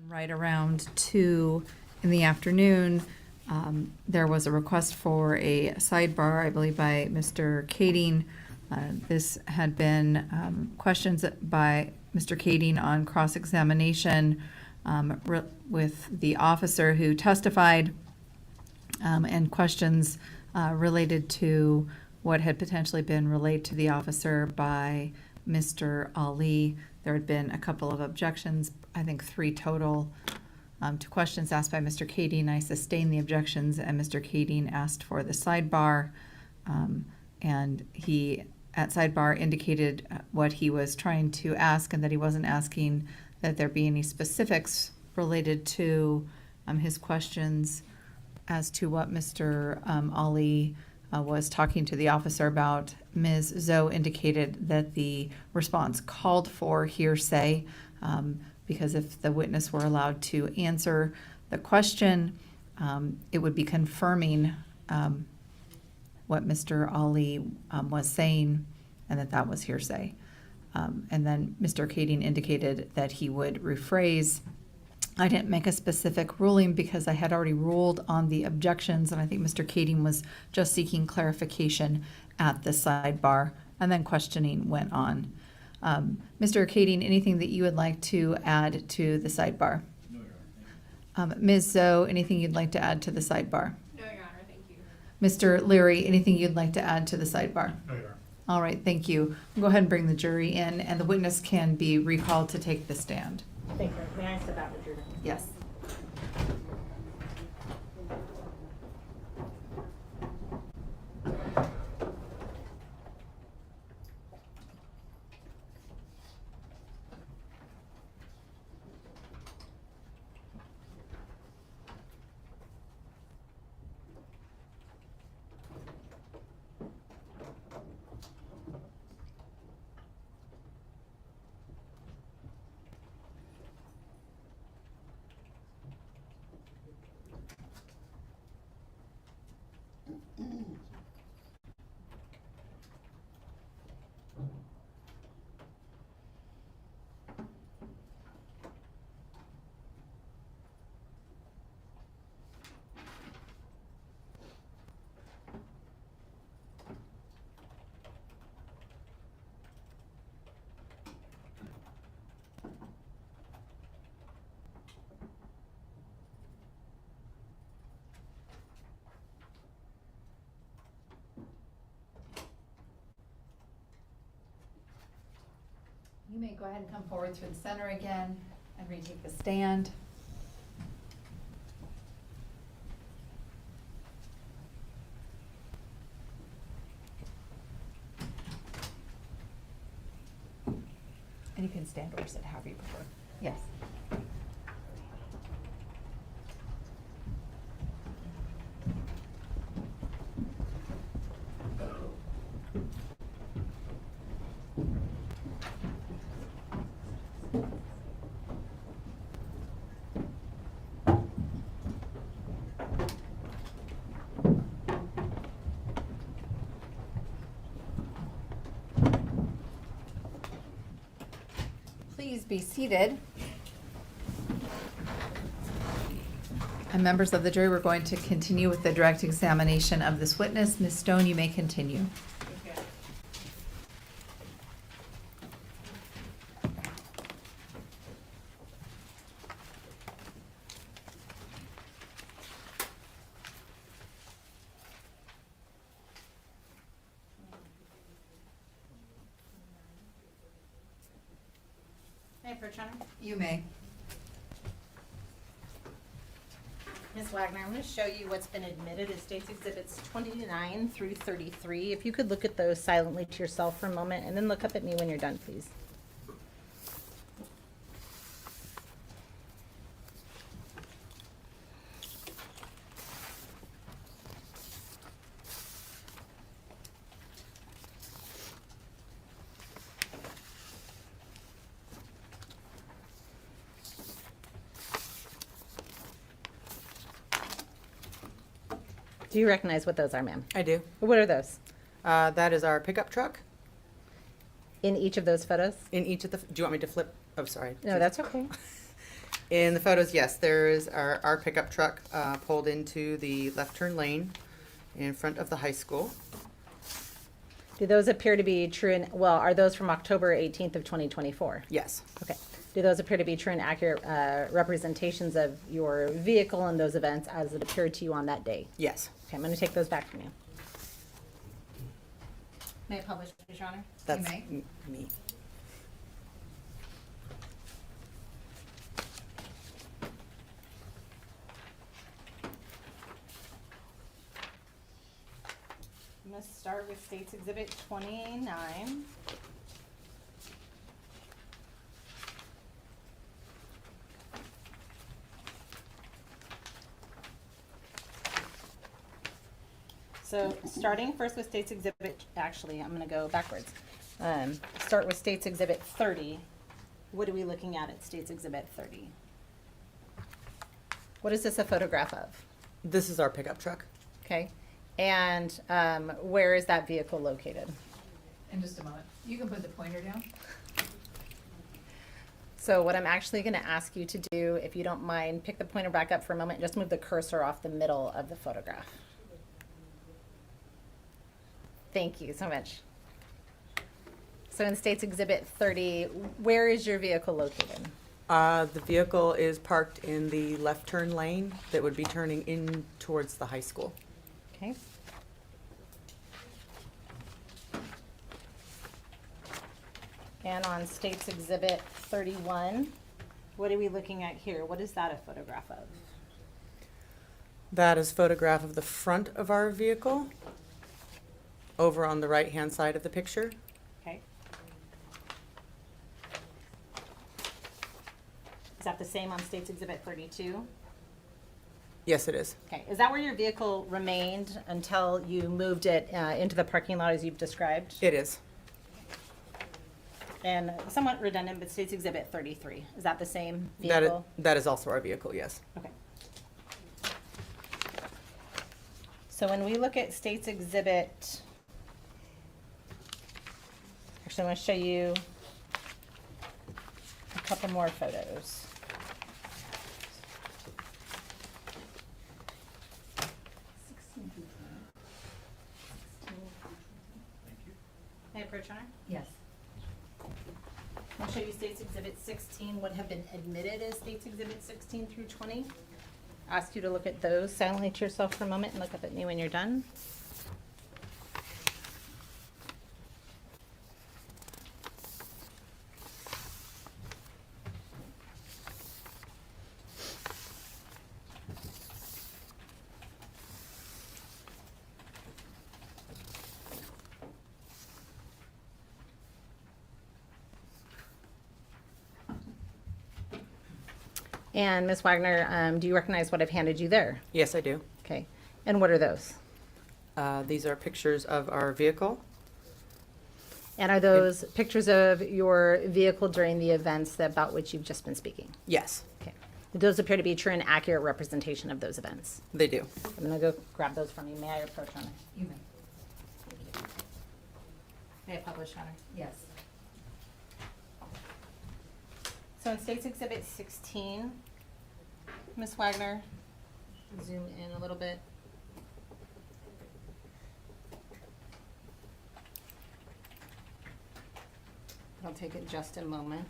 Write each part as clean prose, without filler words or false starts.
Right around 2 in the afternoon, there was a request for a sidebar, I believe by Mr. Kading. This had been questions by Mr. Kading on cross-examination with the officer who testified, and questions related to what had potentially been relayed to the officer by Mr. Ali. There had been a couple of objections, I think 3 total, to questions asked by Mr. Kading. I sustained the objections, and Mr. Kading asked for the sidebar. And he, at sidebar, indicated what he was trying to ask, and that he wasn't asking that there be any specifics related to his questions as to what Mr. Ali was talking to the officer about. Ms. Zoe indicated that the response called for hearsay, because if the witness were allowed to answer the question, it would be confirming what Mr. Ali was saying, and that was hearsay. And then Mr. Kading indicated that he would rephrase. I didn't make a specific ruling because I had already ruled on the objections, and I think Mr. Kading was just seeking clarification at the sidebar, and then questioning went on. Mr. Kading, anything that you would like to add to the sidebar? No, Your Honor. Ms. Zoe, anything you'd like to add to the sidebar? No, Your Honor, thank you. Mr. Leary, anything you'd like to add to the sidebar? No, Your Honor. All right, thank you. We'll go ahead and bring the jury in, and the witness can be recalled to take the stand. Thank you. May I step out, Richard? Yes. You may go ahead and come forward through the center again and retake the stand. And you can stand or sit, however you prefer. Yes. Please be seated. And members of the jury, we're going to continue with the direct examination of this witness. Ms. Stone, you may continue. Thank you. May I approach, Your Honor? You may. Ms. Wagner, I'm going to show you what's been admitted as State's Exhibits 29 through 33. If you could look at those silently to yourself for a moment, and then look up at me when you're done, please. Do you recognize what those are, ma'am? I do. What are those? That is our pickup truck. In each of those photos? In each of the, do you want me to flip? Oh, sorry. No, that's okay. In the photos, yes, there is our pickup truck pulled into the left turn lane in front of the high school. Do those appear to be true and, well, are those from October 18th of 2024? Yes, Okay. Do those appear to be true and accurate representations of your vehicle and those events as it appeared to you on that day? yes, Okay, I'm going to take those back from you. May I publish, Your Honor? that's may. me. I'm going to start with State's Exhibit 29. So starting first with State's Exhibit, actually, I'm going to go backwards. Start with State's Exhibit 30. What are we looking at State's Exhibit 30? What is this a photograph of? This is our pickup truck. Okay. And where is that vehicle located? In just a moment. You can put the pointer down. So what I'm actually going to ask you to do, if you don't mind, pick the pointer back up for a moment. Just move the cursor off the middle of the photograph. Thank you so much. So in State's Exhibit 30, where is your vehicle located? The vehicle is parked in the left turn lane that would be turning in towards the high school. Okay. And on State's Exhibit 31, what are we looking at here? What is that a photograph of? That is a photograph of the front of our vehicle over on the right-hand side of the picture. Okay. Is that the same on State's Exhibit 32? Yes, it is. Okay. Is that where your vehicle remained until you moved it into the parking lot as you've described? It is. And somewhat redundant, but State's Exhibit 33. Is that the same That is, vehicle? that is also our vehicle, yes. Okay. So when we look at State's Exhibit, actually I want to show you a couple more photos. May I approach, Your Honor? Yes. I'll show you State's Exhibit 16 would have been admitted as State's Exhibit 16 through 20. Ask you to look at those silently to yourself for a moment and look up at me when you're done. And Ms. Wagner, do you recognize what I've handed you there? Yes, I do. Okay. And what are those? These are pictures of our vehicle. And are those pictures of your vehicle during the events about which you've just been speaking? Yes, Okay. Those appear to be true and accurate representation of those events. they do. I'm going to go grab those from you. May I approach, Honor? You may. May I publish, Honor? Yes. So in State's Exhibit 16, Ms. Wagner, zoom in a little bit. I'll take it just a moment.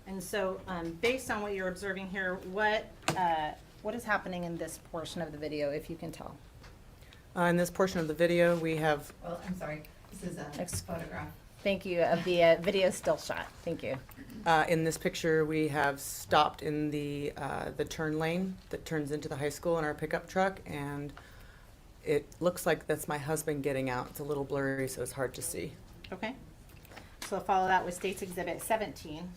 And so, based on what you're observing here, what is happening in this portion of the video, if you can tell? In this portion of the video, we have, Well, I'm sorry. This is a Ex- photograph. Thank you, of the video still shot. Thank you. in this picture, we have stopped in the turn lane that turns into the high school in our pickup truck, and it looks like that's my husband getting out. It's a little blurry, so it's hard to see. Okay. So I'll follow that with State's Exhibit 17.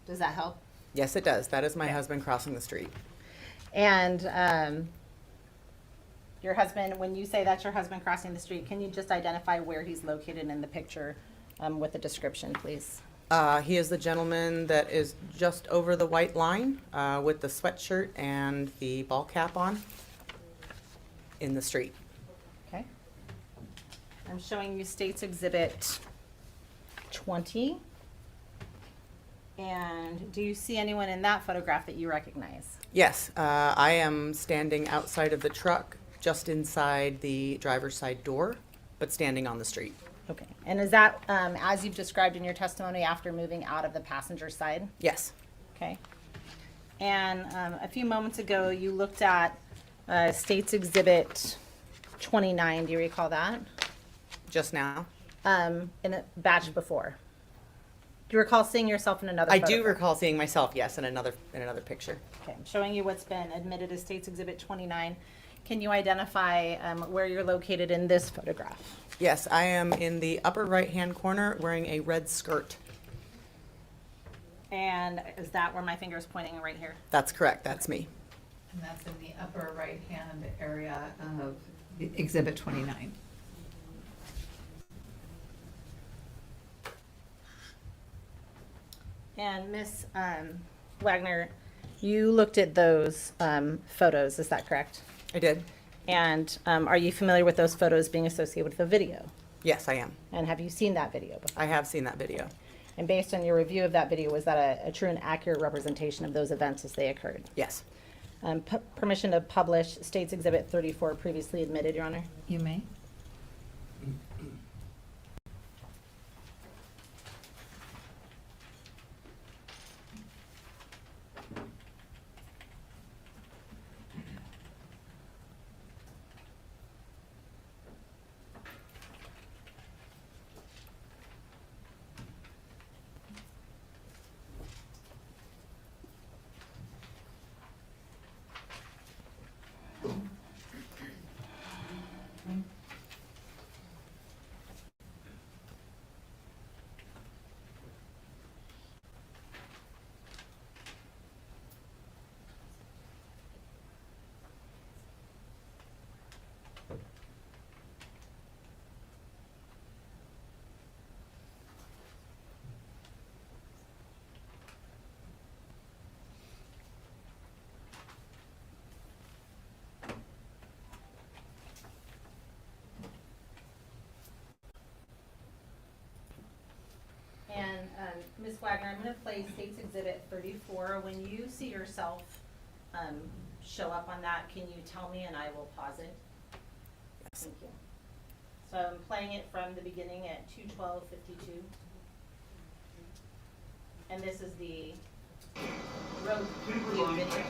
Does that help? Yes, it does. That is my Okay. husband crossing the street. And your husband, when you say that's your husband crossing the street, can you just identify where he's located in the picture with a description, please? He is the gentleman that is just over the white line with the sweatshirt and the ball cap on in the street. Okay. I'm showing you State's Exhibit 20. And do you see anyone in that photograph that you recognize? Yes, I am standing outside of the truck, just inside the driver's side door, but standing on the street. Okay. And is that, as you've described in your testimony, after moving out of the passenger side? Yes, Okay. And a few moments ago, you looked at State's Exhibit 29. Do you recall that? just now. In a batch before. Do you recall seeing yourself in another I photograph? do recall seeing myself, yes, in another picture. Okay, I'm showing you what's been admitted as State's Exhibit 29. Can you identify where you're located in this photograph? Yes, I am in the upper right-hand corner wearing a red skirt. And is that where my finger is pointing right here? That's correct, that's me. And that's in the upper right-hand area of the Exhibit 29. And Miss Wagner, you looked at those photos, is that correct? I did? And are you familiar with those photos being associated with the video? Yes, I am. And have you seen that video before? I have seen that video. And based on your review of that video, was that a true and accurate representation of those events as they occurred? Yes. Permission to publish State's Exhibit 34 previously admitted, Your Honor? You may. And Ms. Wagner, I'm going to play State's Exhibit 34. When you see yourself show up on that, can you tell me and I will pause it? Yes. Thank you. So I'm playing it from the beginning at 2:12:52. And this is the road view video.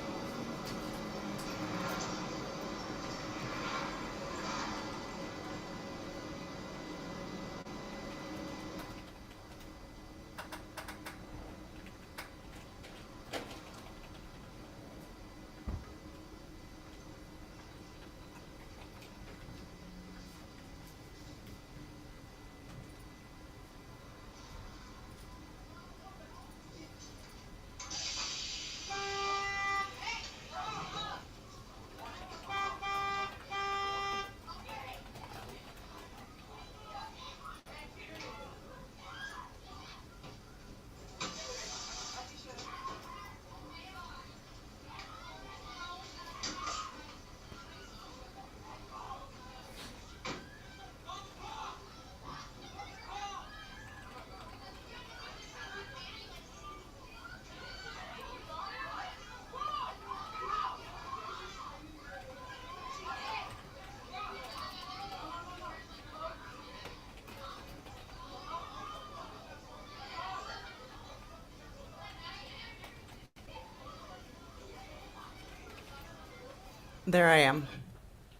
There I am.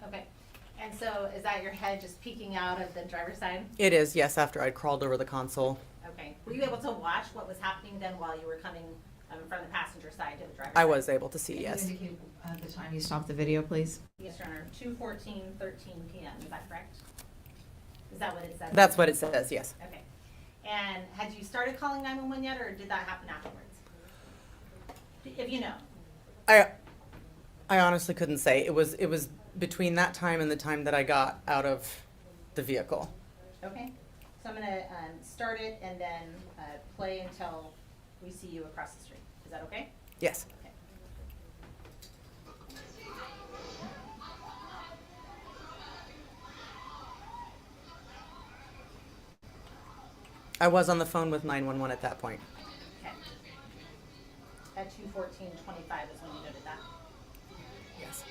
Okay. And so is that your head just peeking out of the driver's side? It is, yes, after I'd crawled over the console. Okay. Were you able to watch what was happening then while you were coming from the passenger side to the driver's I side? was able to see, Can yes. you indicate the time you stopped the video, please? Yes, Your Honor. 2:14:13 p.m. Is that correct? Is that what it says? That's what it says, yes. Okay. And had you started calling 911 yet, or did that happen afterwards? If you know. I honestly couldn't say. It was between that time and the time that I got out of the vehicle. Okay. So I'm going to start it and then play until we see you across the street. Is that okay? Yes. Okay. I was on the phone with 911 at that point. Okay. at 2:14:25 is when you noted that. Yes.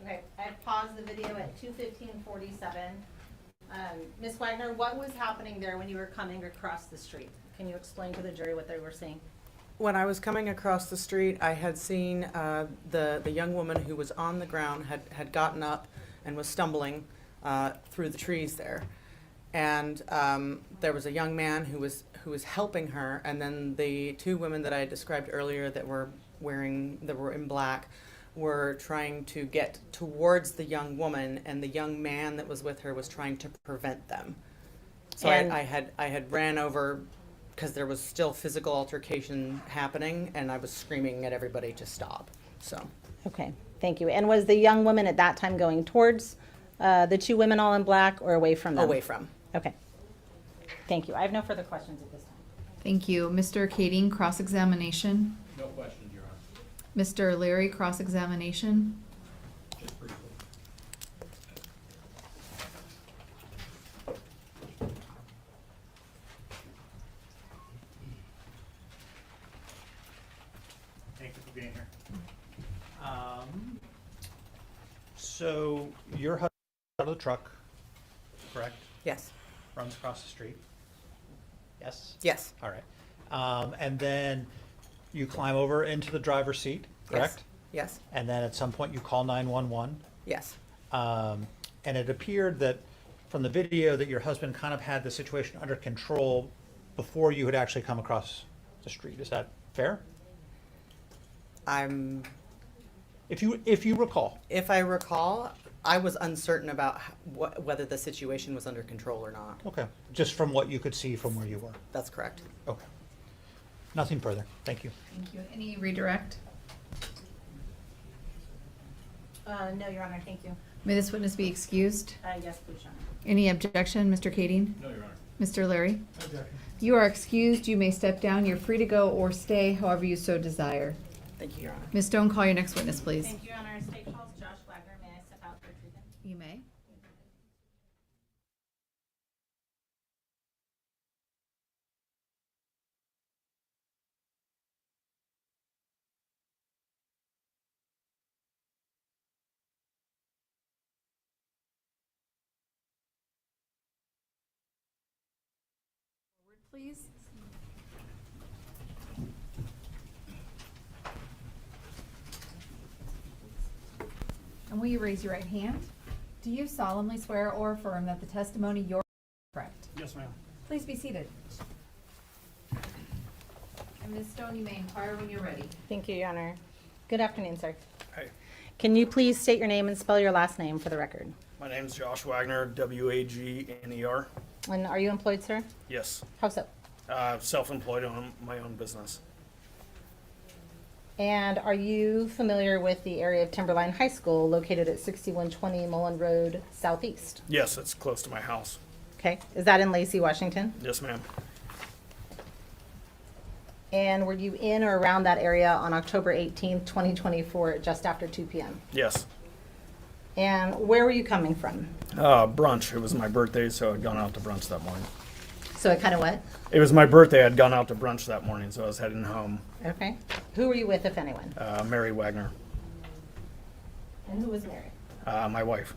Okay, I've paused the video at 2:15:47. Ms. Wagner, what was happening there when you were coming across the street? Can you explain to the jury what they were seeing? When I was coming across the street, I had seen the young woman who was on the ground had gotten up and was stumbling through the trees there. And there was a young man who was helping her, and then the two women that I had described earlier that were in black were trying to get towards the young woman, and the young man that was with her was trying to prevent them. So And- I had ran over because there was still physical altercation happening, and I was screaming at everybody to stop. So Okay, thank you. And was the young woman at that time going towards the two women all in black or away from them? away from. Okay. Thank you. I have no further questions at this time. Thank you. Mr. Kading, cross-examination. No questions, Your Honor. Mr. Larry, cross-examination. Just briefly. Thank you for being here. So your husband out of the truck, correct? Yes. Runs across the street. Yes? Yes. All right. And then you climb over into the driver's seat, correct? Yes. And then at some point you call 911. Yes. And it appeared that from the video that your husband kind of had the situation under control before you had actually come across the street. Is that fair? If you recall. If I recall, I was uncertain about whether the situation was under control or not. Okay. Just from what you could see from where you were. That's correct. Okay. Nothing further. Thank you. Thank you. Any redirect? No, Your Honor, thank you. May this witness be excused? Yes, please, Your Honor. Any objection, Mr. Kading? No, Your Honor. Mr. Larry? You are excused. You may step down. You're free to go or stay, however you so desire. Thank you, Your Honor. Ms. Stone, call your next witness, please. Thank you, Your Honor. State calls Josh Wagner. May I step out for treatment? You may. Forward, please. And will you raise your right hand? Do you solemnly swear or affirm that the testimony you're correct? Yes, ma'am. Please be seated. And Ms. Stone, you may inquire when you're ready. Thank you, Your Honor. Good afternoon, sir. Hi, Can you please state your name and spell your last name for the record? my name's Josh Wagner, W-A-G-N-E-R. And are you employed, sir? Yes, How so? self-employed on my own business. And are you familiar with the area of Timberline High School located at 6120 Mullen Road Southeast? Yes, it's close to my house. Okay, is that in Lacey, Washington? Yes, ma'am. And were you in or around that area on October 18th, 2024, just after 2 p.m.? Yes. And where were you coming from? Brunch. It was my birthday, so I'd gone out to brunch that morning. So it kind of what? It was my birthday. I'd gone out to brunch that morning, so I was heading home. Okay. Who were you with, if anyone? Mary Wagner, And who was Mary? my wife.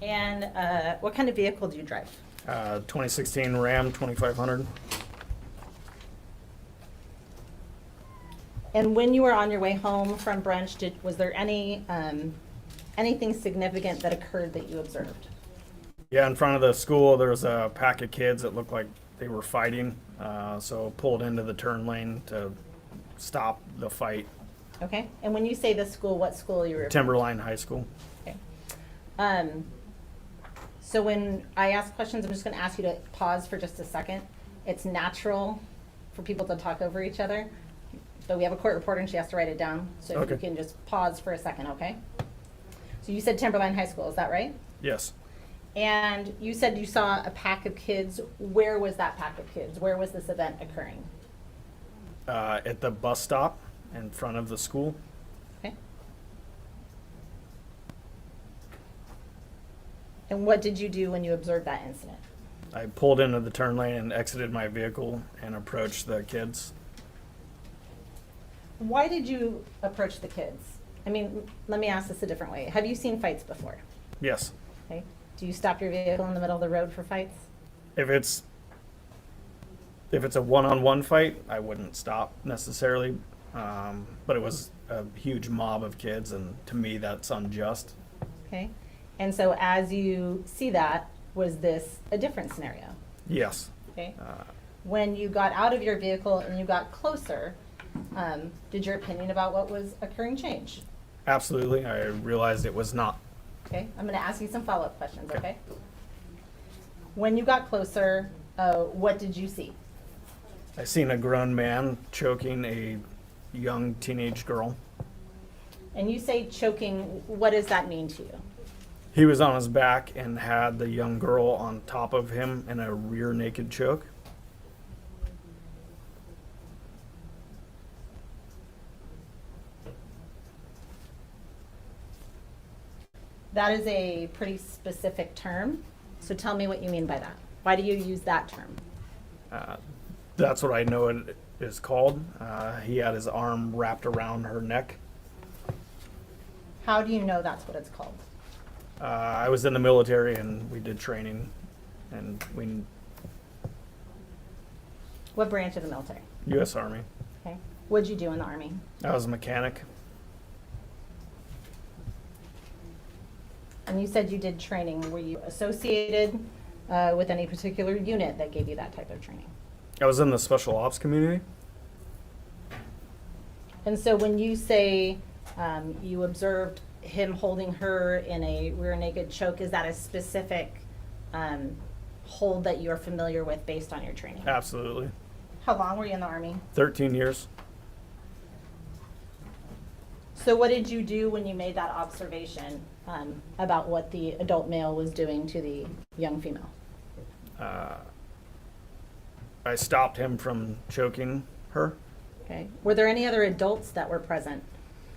And what kind of vehicle do you drive? 2016 Ram 2500. And when you were on your way home from brunch, was there anything significant that occurred that you observed? Yeah, in front of the school, there was a pack of kids that looked like they were fighting. So pulled into the turn lane to stop the fight. Okay. And when you say the school, what school you were? Timberline High School. Okay. So when I ask questions, I'm just going to ask you to pause for just a second. It's natural for people to talk over each other, but we have a court reporter and she has to write it down. So if you Okay. can just pause for a second, okay? So you said Timberline High School, is that right? Yes. And you said you saw a pack of kids. Where was that pack of kids? Where was this event occurring? At the bus stop in front of the school. Okay. And what did you do when you observed that incident? I pulled into the turn lane and exited my vehicle and approached the kids. Why did you approach the kids? I mean, let me ask this a different way. Have you seen fights before? Yes. Okay. Do you stop your vehicle in the middle of the road for fights? If it's a one-on-one fight, I wouldn't stop necessarily. But it was a huge mob of kids, and to me, that's unjust. Okay. And so as you see that, was this a different scenario? Yes. Okay. When you got out of your vehicle and you got closer, did your opinion about what was occurring change? Absolutely. I realized it was not. Okay. I'm going to ask you some follow-up questions, Okay. okay? When you got closer, what did you see? I seen a grown man choking a young teenage girl. And you say choking, what does that mean to you? He was on his back and had the young girl on top of him in a rear naked choke. That is a pretty specific term. So tell me what you mean by that. Why do you use that term? That's what I know it is called. He had his arm wrapped around her neck. How do you know that's what it's called? I was in the military and we did training, and What branch of the military? U.S. Army. Okay. What'd you do in the Army? I was a mechanic. And you said you did training. Were you associated with any particular unit that gave you that type of training? I was in the special ops community. And so when you say you observed him holding her in a rear naked choke, is that a specific hold that you're familiar with based on your training? Absolutely. How long were you in the Army? 13 years. So what did you do when you made that observation about what the adult male was doing to the young female? I stopped him from choking her. Okay. Were there any other adults that were present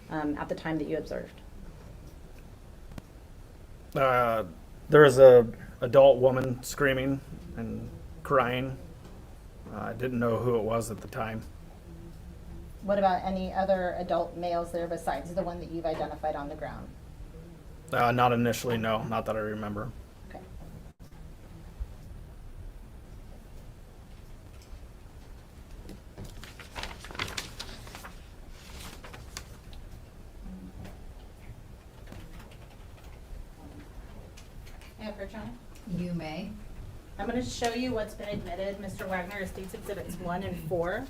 at the time that you observed? There was a adult woman screaming and crying. I didn't know who it was at the time. What about any other adult males there besides the one that you've identified on the ground? Not initially, no. Not that I remember. Okay. Yeah, Bertrand? You may. I'm going to show you what's been admitted. Mr. Wagner, States Exhibits 1 and 4.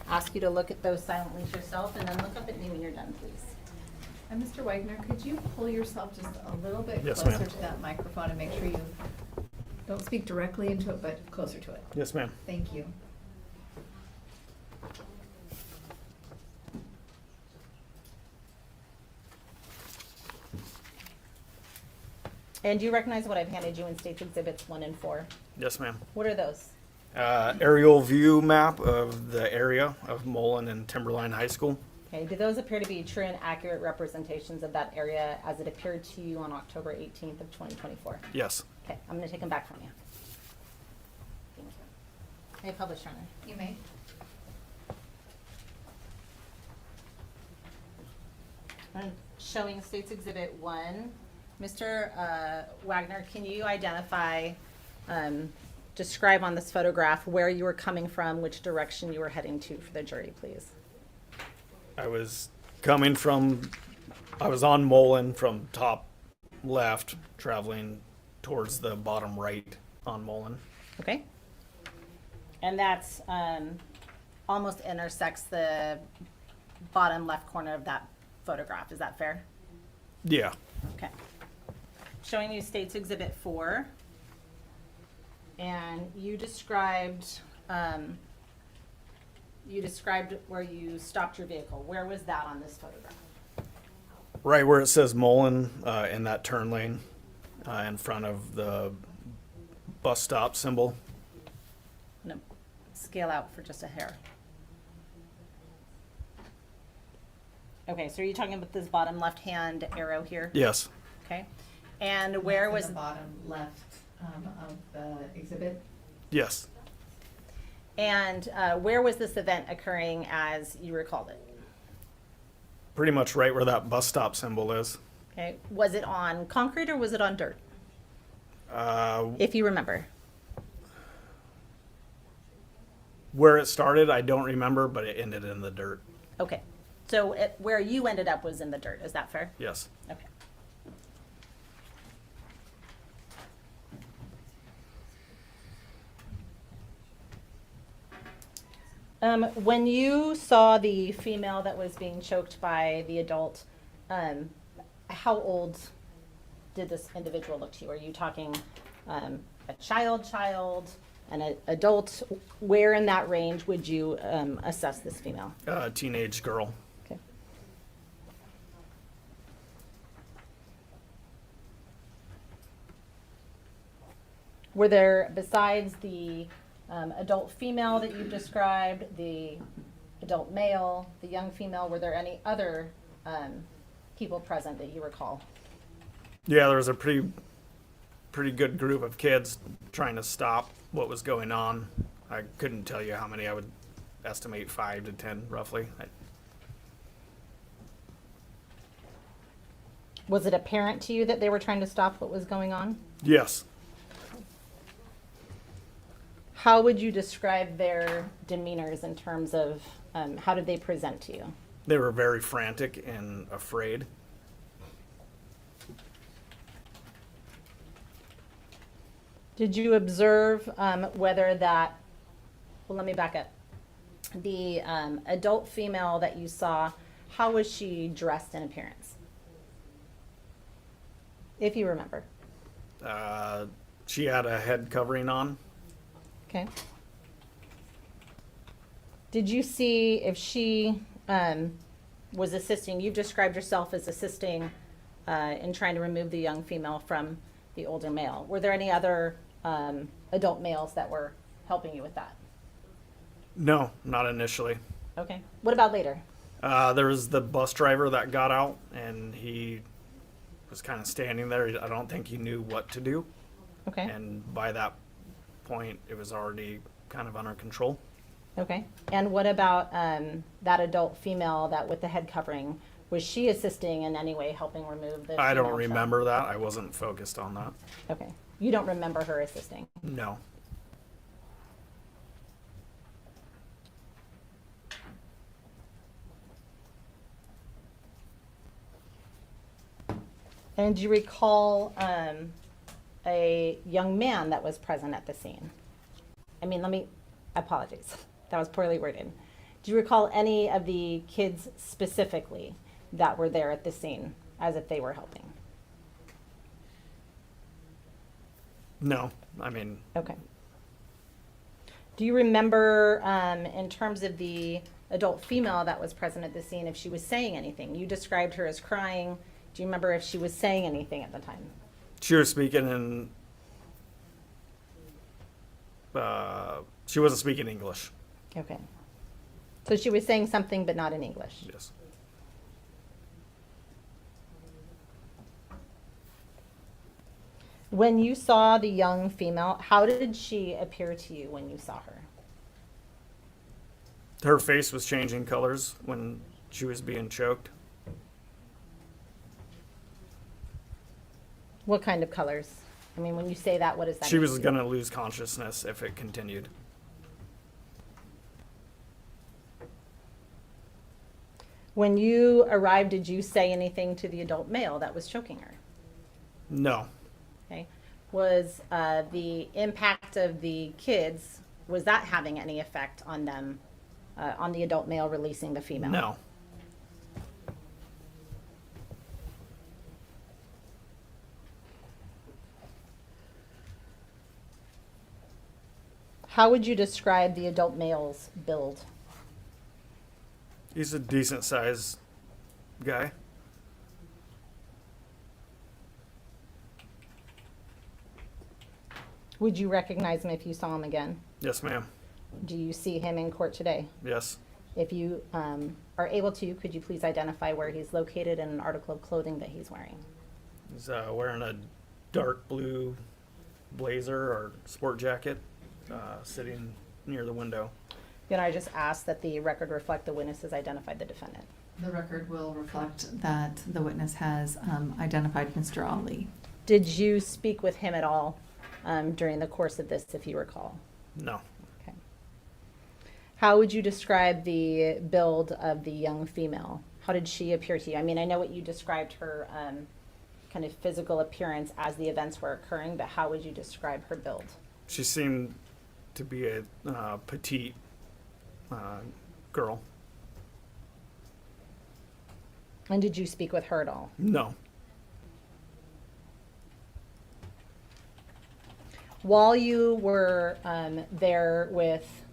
Ask you to look at those silently to yourself and then look up at me when you're done, please. And Mr. Wagner, could you pull yourself just a little bit Yes, closer ma'am. to that microphone and make sure you don't speak directly into it, but closer to it? Yes, ma'am. Thank you. And do you recognize what I've handed you in States Exhibits 1 and 4? Yes, ma'am. What are those? Aerial view map of the area of Mullen and Timberline High School. Okay, do those appear to be true and accurate representations of that area as it appeared to you on October 18th of 2024? Yes. Okay, I'm going to take them back from you. May I publish, Your Honor? You may. I'm showing State's Exhibit 1. Mr. Wagner, can you identify, describe on this photograph where you were coming from, which direction you were heading to for the jury, please? I was on Mullen from top left, traveling towards the bottom right on Mullen. Okay. And that's almost intersects the bottom left corner of that photograph. Is that fair? Yeah. Okay. Showing you State's Exhibit 4. And you described where you stopped your vehicle. Where was that on this photograph? Right where it says Mullen, in that turn lane, in front of the bus stop symbol. I'm gonna scale out for just a hair. Okay, so are you talking about this bottom left-hand arrow here? Yes. Okay. And where was, the bottom left of the exhibit? Yes. and where was this event occurring as you recalled it? Pretty much right where that bus stop symbol is. Okay, was it on concrete or was it on dirt? Uh, If you remember. where it started, I don't remember, but it ended in the dirt. Okay, so where you ended up was in the dirt, is that fair? Yes. Okay. When you saw the female that was being choked by the adult, how old did this individual look to you? Are you talking a child, an adult? Where in that range would you assess this female? Teenage girl. Okay. Were there, besides the adult female that you've described, the adult male, the young female, were there any other people present that you recall? Yeah, there was a pretty good group of kids trying to stop what was going on. I couldn't tell you how many. I would estimate 5 to 10 roughly. Was it apparent to you that they were trying to stop what was going on? Yes. How would you describe their demeanors in terms of how did they present to you? They were very frantic and afraid. Did you observe whether that, well, let me back up. The adult female that you saw, how was she dressed in appearance? If you remember. She had a head covering on. Okay. Did you see if she was assisting? You've described yourself as assisting in trying to remove the young female from the older male. Were there any other adult males that were helping you with that? No, not initially. Okay. What about later? There was the bus driver that got out, and he was kind of standing there. I don't think he knew what to do. Okay. And by that point, it was already kind of under control. Okay. And what about that adult female that with the head covering? Was she assisting in any way, helping remove the? I don't female from- remember that. I wasn't focused on that. Okay. You don't remember her assisting? No. And do you recall a young man that was present at the scene? I mean, apologies, that was poorly worded. Do you recall any of the kids specifically that were there at the scene as if they were helping? No. I mean, Okay. Do you remember, in terms of the adult female that was present at the scene, if she was saying anything? You described her as crying. Do you remember if she was saying anything at the time? she was speaking in. She wasn't speaking English. Okay. So she was saying something, but not in English. Yes. When you saw the young female, how did she appear to you when you saw her? Her face was changing colors when she was being choked. What kind of colors? I mean, when you say that, what does that She mean was to you? going to lose consciousness if it continued. When you arrived, did you say anything to the adult male that was choking her? No. Okay. Was the impact of the kids, was that having any effect on them, on the adult male releasing the female? No. How would you describe the adult male's build? He's a decent sized guy. Would you recognize him if you saw him again? Yes, ma'am. Do you see him in court today? Yes. If you are able to, could you please identify where he's located and an article of clothing that he's wearing? He's wearing a dark blue blazer or sport jacket, sitting near the window. You know, I just asked that the record reflect the witness has identified the defendant. The record will reflect that the witness has identified Mr. Ali. Did you speak with him at all during the course of this, if you recall? No. Okay. How would you describe the build of the young female? How did she appear to you? I mean, I know what you described her kind of physical appearance as the events were occurring, but how would you describe her build? She seemed to be a petite girl. And did you speak with her at all? No. While you were there with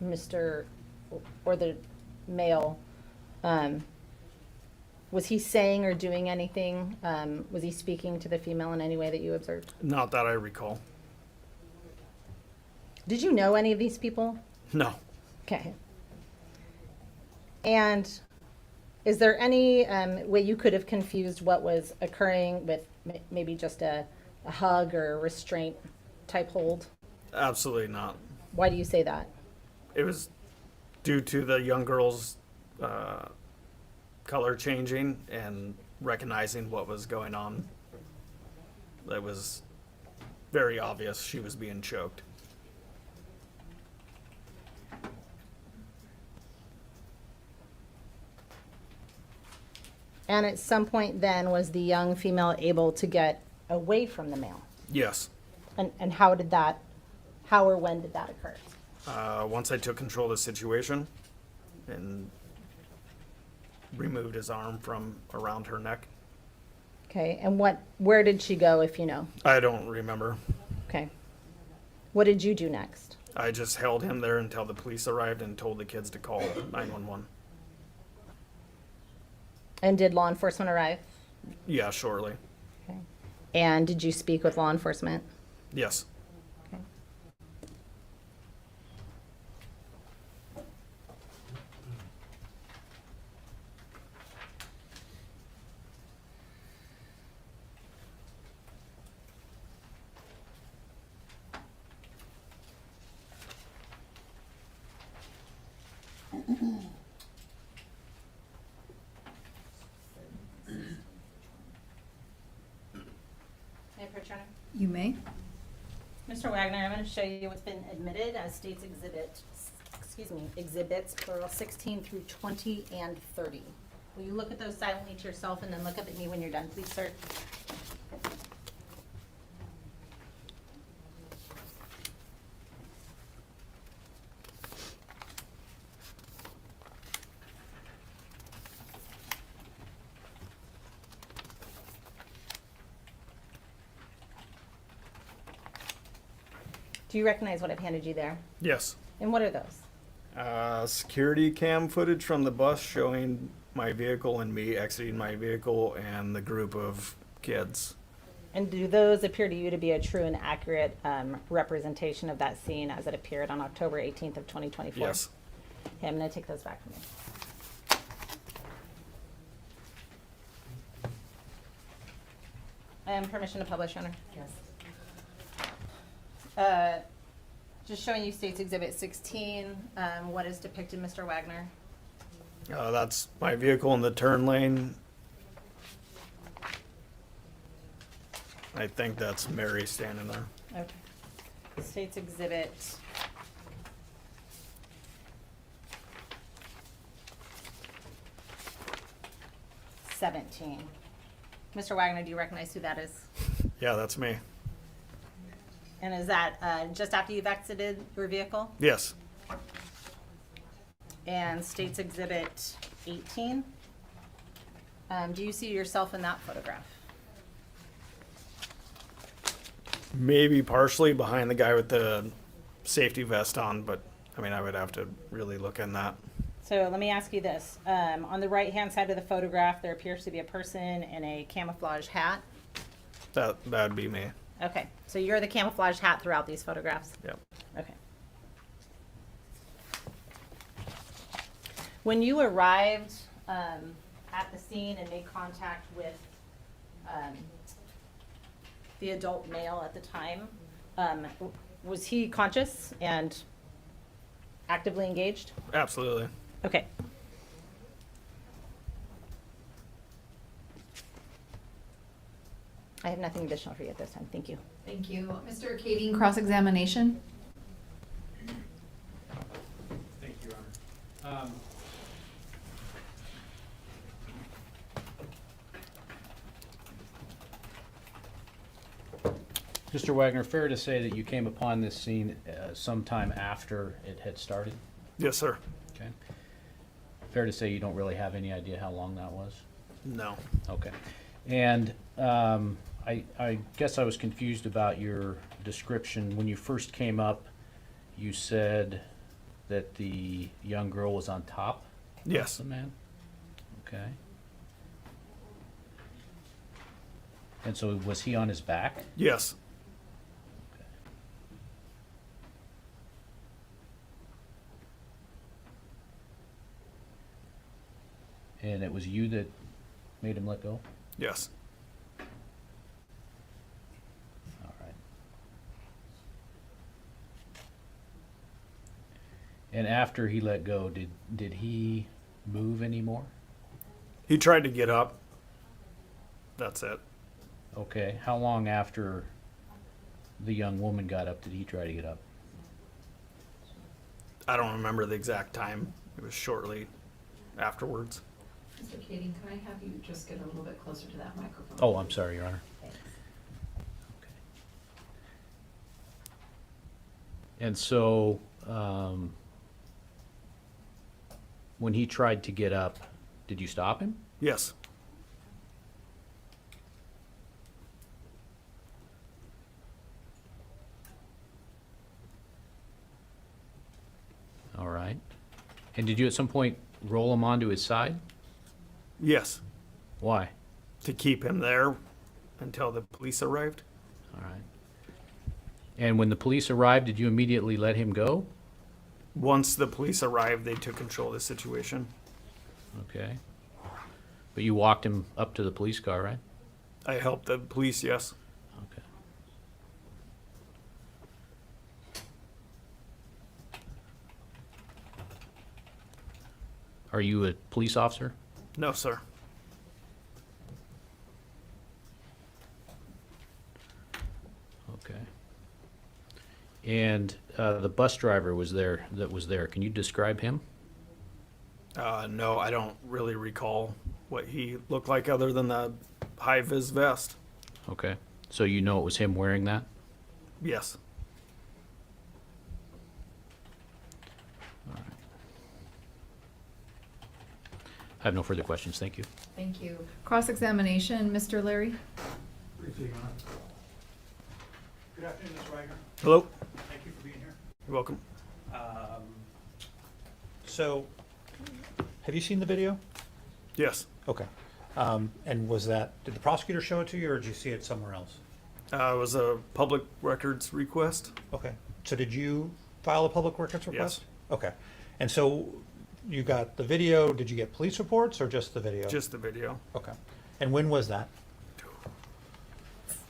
Mr. or the male, was he saying or doing anything? Was he speaking to the female in any way that you observed? Not that I recall. Did you know any of these people? No. Okay. And is there any way you could have confused what was occurring with maybe just a hug or a restraint type hold? Absolutely not. Why do you say that? It was due to the young girl's color changing and recognizing what was going on. It was very obvious she was being choked. And at some point then, was the young female able to get away from the male? Yes. And how did that, how or when did that occur? Once I took control of the situation and removed his arm from around her neck. Okay, and where did she go, if you know? I don't remember. Okay. What did you do next? I just held him there until the police arrived and told the kids to call 911. And did law enforcement arrive? Yeah, shortly. Okay. And did you speak with law enforcement? Yes. Okay. Hey, Turner. You may. Mr. Wagner, I'm going to show you what's been admitted as states exhibits plural 16 through 20 and 30. Will you look at those silently to yourself and then look up at me when you're done, please, sir? Do you recognize what I've handed you there? Yes. And what are those? Security cam footage from the bus showing my vehicle and me exiting my vehicle and the group of kids. And do those appear to you to be a true and accurate representation of that scene as it appeared on October 18th of 2024? Yes. Okay, I'm going to take those back from you. And permission to publish, Your Honor? Yes. Just showing you State's Exhibit 16, what is depicted, Mr. Wagner? That's my vehicle in the turn lane. I think that's Mary standing there. Okay. State's Exhibit 17. Mr. Wagner, do you recognize who that is? Yeah, that's me. And is that just after you've exited your vehicle? Yes. And State's Exhibit 18. Do you see yourself in that photograph? Maybe partially behind the guy with the safety vest on, but I mean, I would have to really look in that. So let me ask you this. On the right-hand side of the photograph, there appears to be a person in a camouflage hat. That'd be me. Okay, so you're the camouflage hat throughout these photographs? Yep. Okay. When you arrived at the scene and made contact with the adult male at the time, was he conscious and actively engaged? Absolutely. Okay. I have nothing additional for you at this time. Thank you. Thank you. Mr. Kading, cross-examination? Thank you, Your Honor. Mr. Wagner, fair to say that you came upon this scene sometime after it had started? Yes, sir. Okay. Fair to say you don't really have any idea how long that was? No. Okay. And I guess I was confused about your description. When you first came up, you said that the young girl was on top Yes. of the man? Okay. And so was he on his back? Yes. Okay. And it was you that made him let go? Yes. All right. And after he let go, did he move anymore? He tried to get up. That's it. Okay. How long after the young woman got up did he try to get up? I don't remember the exact time. It was shortly afterwards. Mr. Kading, can I have you just get a little bit closer to that microphone? Oh, I'm sorry, Your Honor. Thanks. Okay. And so, when he tried to get up, did you stop him? Yes. All right. And did you at some point roll him onto his side? Yes. Why? To keep him there until the police arrived. All right. And when the police arrived, did you immediately let him go? Once the police arrived, they took control of the situation. Okay. But you walked him up to the police car, right? I helped the police, yes. Okay. Are you a police officer? No, sir. Okay. And the bus driver was there, Can you describe him? No, I don't really recall what he looked like other than the high-vis vest. Okay. So you know it was him wearing that? Yes. All right. I have no further questions. Thank you. Thank you. Cross-examination, Mr. Larry? Briefly, Your Honor. Good afternoon, Mr. Wagner. Hello. Thank you for being here. You're welcome. So, have you seen the video? Yes. Okay. And did the prosecutor show it to you, or did you see it somewhere else? It was a public records request. Okay. So did you file a public records request? Okay. And so you got the video, did you get police reports or just the video? Just the video. Okay. And when was that?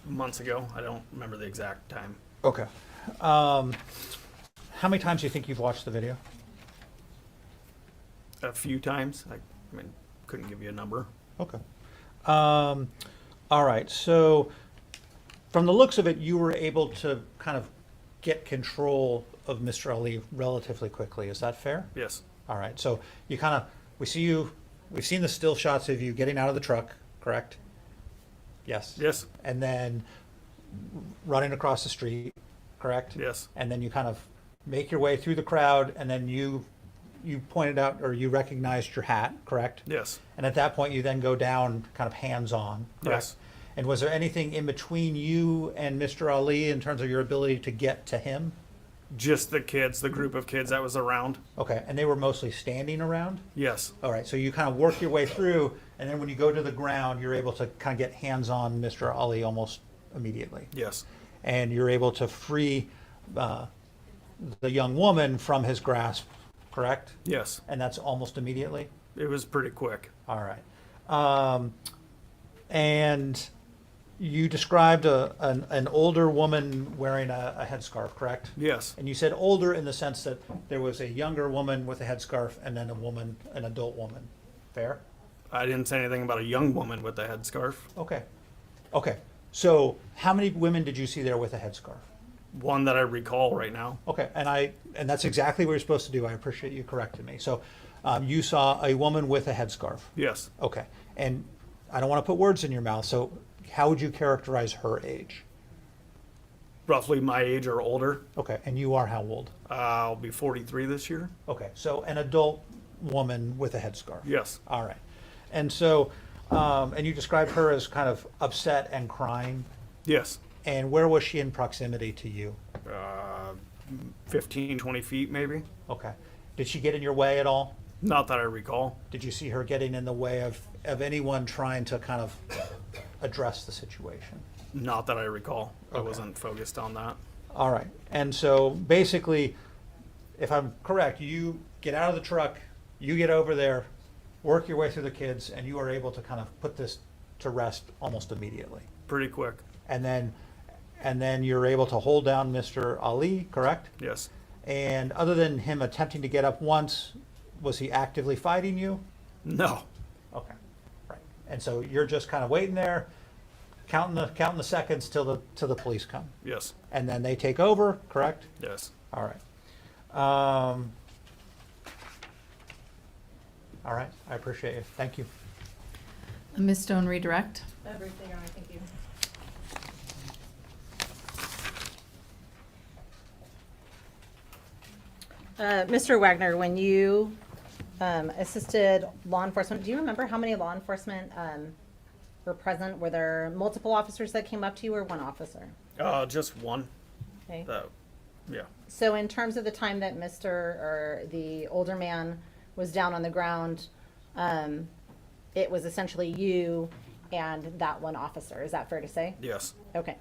Months ago. I don't remember the exact time. Okay. How many times do you think you've watched the video? A few times. I mean, couldn't give you a number. Okay. All right. So, from the looks of it, you were able to kind of get control of Mr. Ali relatively quickly. Is that fair? Yes. All right. So you kind of, we've seen the still shots of you getting out of the truck, correct? Yes. Yes. And then running across the street, correct? Yes. And then you kind of make your way through the crowd, and then you pointed out, or you recognized your hat, correct? Yes. And at that point, you then go down kind of hands-on, correct? Yes. And was there anything in between you and Mr. Ali in terms of your ability to get to him? Just the kids, the group of kids that was around. Okay, and they were mostly standing around? Yes. All right, so you kind of work your way through, and then when you go to the ground, you're able to kind of get hands-on Mr. Ali almost immediately. Yes. And you're able to free the young woman from his grasp, correct? Yes. And that's almost immediately? It was pretty quick. All right. And you described an older woman wearing a headscarf, correct? Yes. And you said older in the sense that there was a younger woman with a headscarf and then an adult woman. Fair? I didn't say anything about a young woman with a headscarf. Okay. Okay. So how many women did you see there with a headscarf? One that I recall right now. Okay, and that's exactly what you're supposed to do. I appreciate you correcting me. So you saw a woman with a headscarf. Yes. Okay, and I don't want to put words in your mouth, so how would you characterize her age? Roughly my age or older. Okay, and you are how old? I'll be 43 this year. Okay, so an adult woman with a headscarf. Yes. All right. And so, and you described her as kind of upset and crying. Yes. And where was she in proximity to you? 15, 20 feet maybe. Okay. Did she get in your way at all? Not that I recall. Did you see her getting in the way of anyone trying to kind of address the situation? Not that I recall. I Okay. wasn't focused on that. All right. And so basically, if I'm correct, you get out of the truck, you get over there, work your way through the kids, and you are able to kind of put this to rest almost immediately. Pretty quick. And then you're able to hold down Mr. Ali, correct? Yes. And other than him attempting to get up once, was he actively fighting you? No. Okay, right. And so you're just kind of waiting there, counting the seconds till the police come, Yes. and then they take over, correct? Yes. All right. All right. I appreciate you. Thank you. Ms. Stone, redirect. Everything, Your Honor, thank you. Mr. Wagner, when you assisted law enforcement, do you remember how many law enforcement were present? Were there multiple officers that came up to you or one officer? Just one. Okay. Yeah. So in terms of the time that the older man was down on the ground, it was essentially you and that one officer. Is that fair to say? Yes. Okay.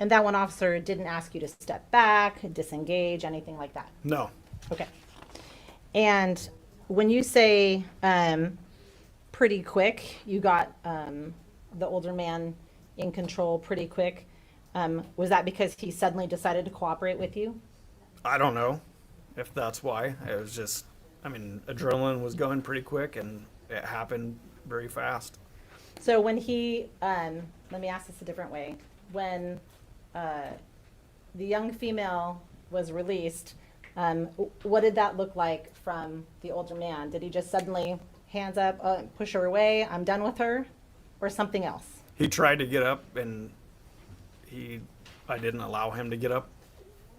And that one officer didn't ask you to step back, disengage, anything like that? No. Okay. And when you say pretty quick, you got the older man in control pretty quick, was that because he suddenly decided to cooperate with you? I don't know if that's why. It was just, adrenaline was going pretty quick and it happened very fast. So when he, let me ask this a different way. When the young female was released, what did that look like from the older man? Did he just suddenly hands up, push her away, I'm done with her, or something else? He tried to get up and I didn't allow him to get up.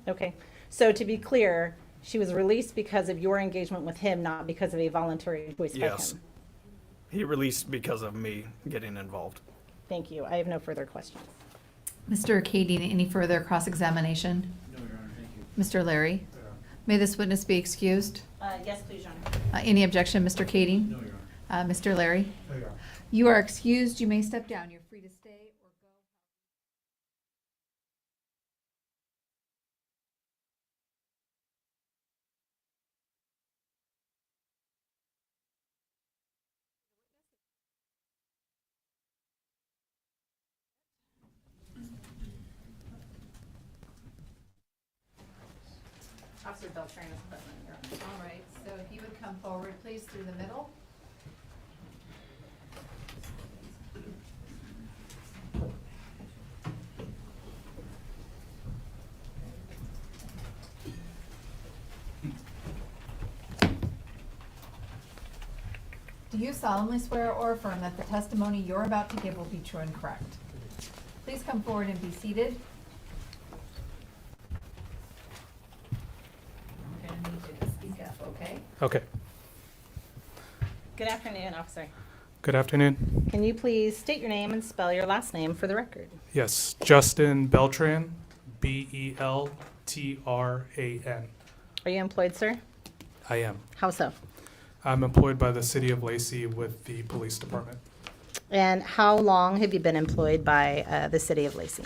Okay, so to be clear, she was released because of your engagement with him, not because of a voluntary choice by Yes. him. He released because of me getting involved. Thank you. I have no further questions. Mr. Kading, any further cross-examination? No, Your Honor, thank you. Mr. Larry? May this witness be excused? Yes, please, Your Honor. Any objection, Mr. Kading? No, Your Honor. Mr. Larry? You are excused. You may step down. You're free to stay or go. Mr. Beltran is present. Your Honor. All right, so if you would come forward, please, through the middle. Do you solemnly swear or affirm that the testimony you're about to give will be true and correct? Please come forward and be seated. I'm going to need you to speak up, okay? Okay. Good afternoon, officer. Good afternoon. Can you please state your name and spell your last name for the record? Yes, Justin Beltran, Beltran. Are you employed, sir? I am. How so? I'm employed by the City of Lacey with the Police Department. And how long have you been employed by the City of Lacey?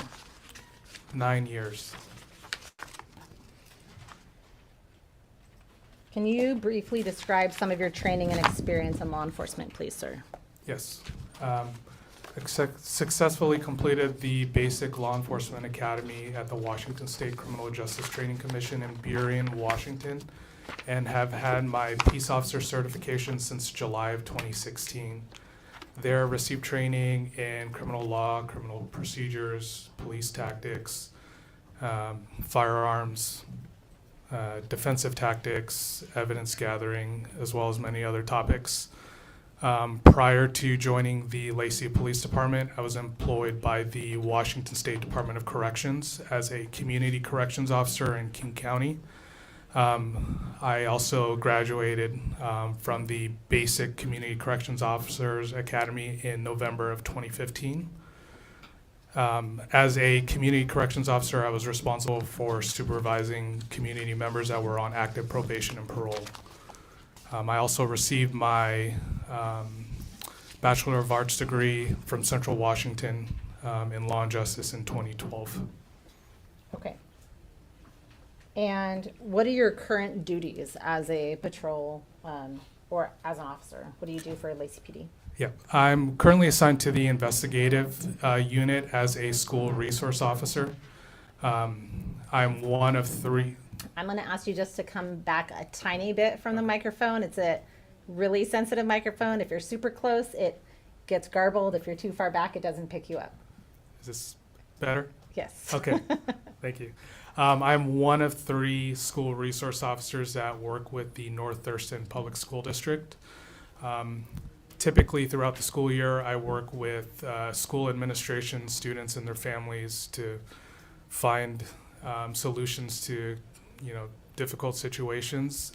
9 years. Can you briefly describe some of your training and experience in law enforcement, please, sir? Yes. Successfully completed the basic law enforcement academy at the Washington State Criminal Justice Training Commission in Burien, Washington, and have had my peace officer certification since July of 2016. There received training in criminal law, criminal procedures, police tactics, firearms, defensive tactics, evidence gathering, as well as many other topics. Prior to joining the Lacey Police Department, I was employed by the Washington State Department of Corrections as a community corrections officer in King County. I also graduated from the Basic Community Corrections Officers Academy in November of 2015. As a community corrections officer, I was responsible for supervising community members that were on active probation and parole. I also received my Bachelor of Arts degree from Central Washington in Law and Justice in 2012. Okay. And what are your current duties as a patrol or as an officer? What do you do for Lacey PD? Yeah, I'm currently assigned to the investigative unit as a school resource officer. I'm one of three. I'm going to ask you just to come back a tiny bit from the microphone. It's a really sensitive microphone. If you're super close, it gets garbled. If you're too far back, it doesn't pick you up. Is this better? Yes. Okay, thank you. I'm one of three school resource officers that work with the North Thurston Public School District. Typically throughout the school year, I work with school administration, students and their families to find solutions to, difficult situations.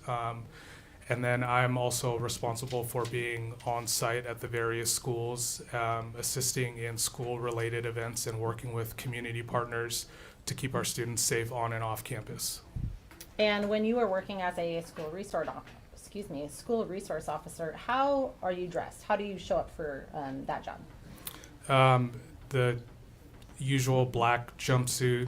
And then I'm also responsible for being on site at the various schools, assisting in school-related events and working with community partners to keep our students safe on and off campus. And when you were working as a school resource officer, how are you dressed? How do you show up for that job? The usual black jumpsuit,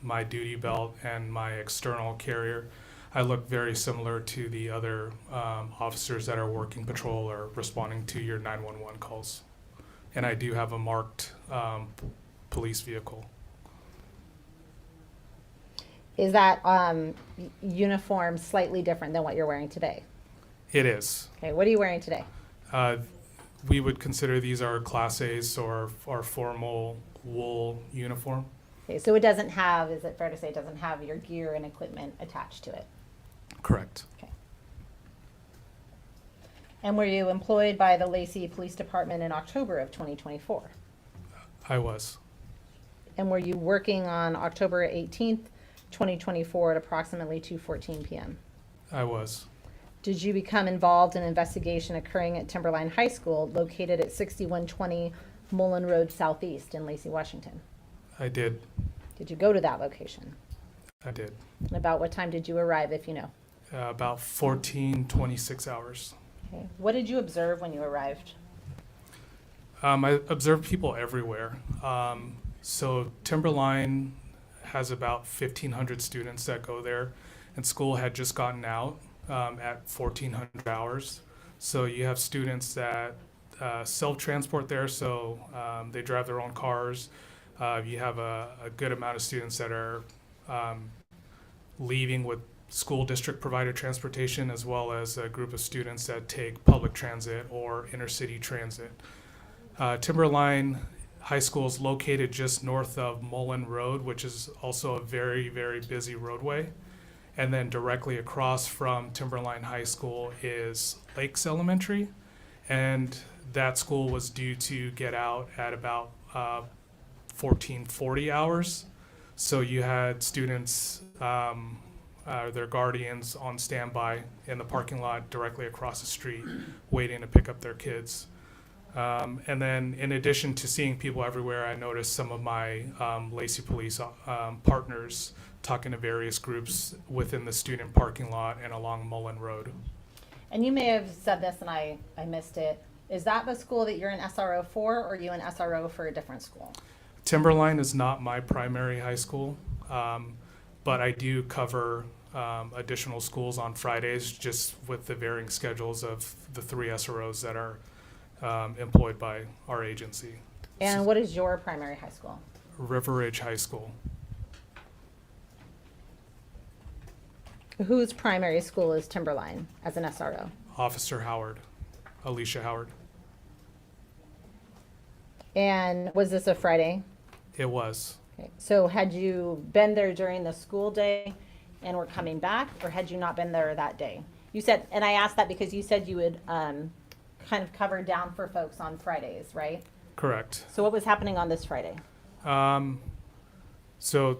my duty belt, and my external carrier. I look very similar to the other officers that are working patrol or responding to your 911 calls. And I do have a marked police vehicle. Is that uniform slightly different than what you're wearing today? It is. Okay, what are you wearing today? We would consider these our Class A's or our formal wool uniform. Okay, so it doesn't have, is it fair to say it doesn't have your gear and equipment attached to it? Correct. Okay. And were you employed by the Lacey Police Department in October of 2024? I was. And were you working on October 18th, 2024 at approximately 2:14 p.m.? I was. Did you become involved in an investigation occurring at Timberline High School located at 6120 Mullen Road Southeast in Lacey, Washington? I did. Did you go to that location? I did. And about what time did you arrive, if you know? About 26 hours. Okay. What did you observe when you arrived? I observed people everywhere. So Timberline has about 1,500 students that go there, and school had just gotten out at 1,400 hours. So you have students that self-transport there, so they drive their own cars. You have a good amount of students that are leaving with school district provided transportation, as well as a group of students that take public transit or intercity transit. Timberline High School is located just north of Mullen Road, which is also a very, very busy roadway. And then directly across from Timberline High School is Lakes Elementary. And that school was due to get out at about 1440 hours. So you had students, their guardians on standby in the parking lot directly across the street waiting to pick up their kids. And then in addition to seeing people everywhere, I noticed some of my Lacey Police partners talking to various groups within the student parking lot and along Mullen Road. And you may have said this and I missed it. Is that the school that you're an SRO for, or are you an SRO for a different school? Timberline is not my primary high school, but I do cover additional schools on Fridays, just with the varying schedules of the 3 SROs that are employed by our agency. And what is your primary high school? River Ridge High School. Whose primary school is Timberline as an SRO? Officer Howard, Alicia Howard. And was this a Friday? It was. Okay. So had you been there during the school day and were coming back, or had you not been there that day? You said, and I asked that because you said you would kind of cover down for folks on Fridays, right? Correct. So what was happening on this Friday? So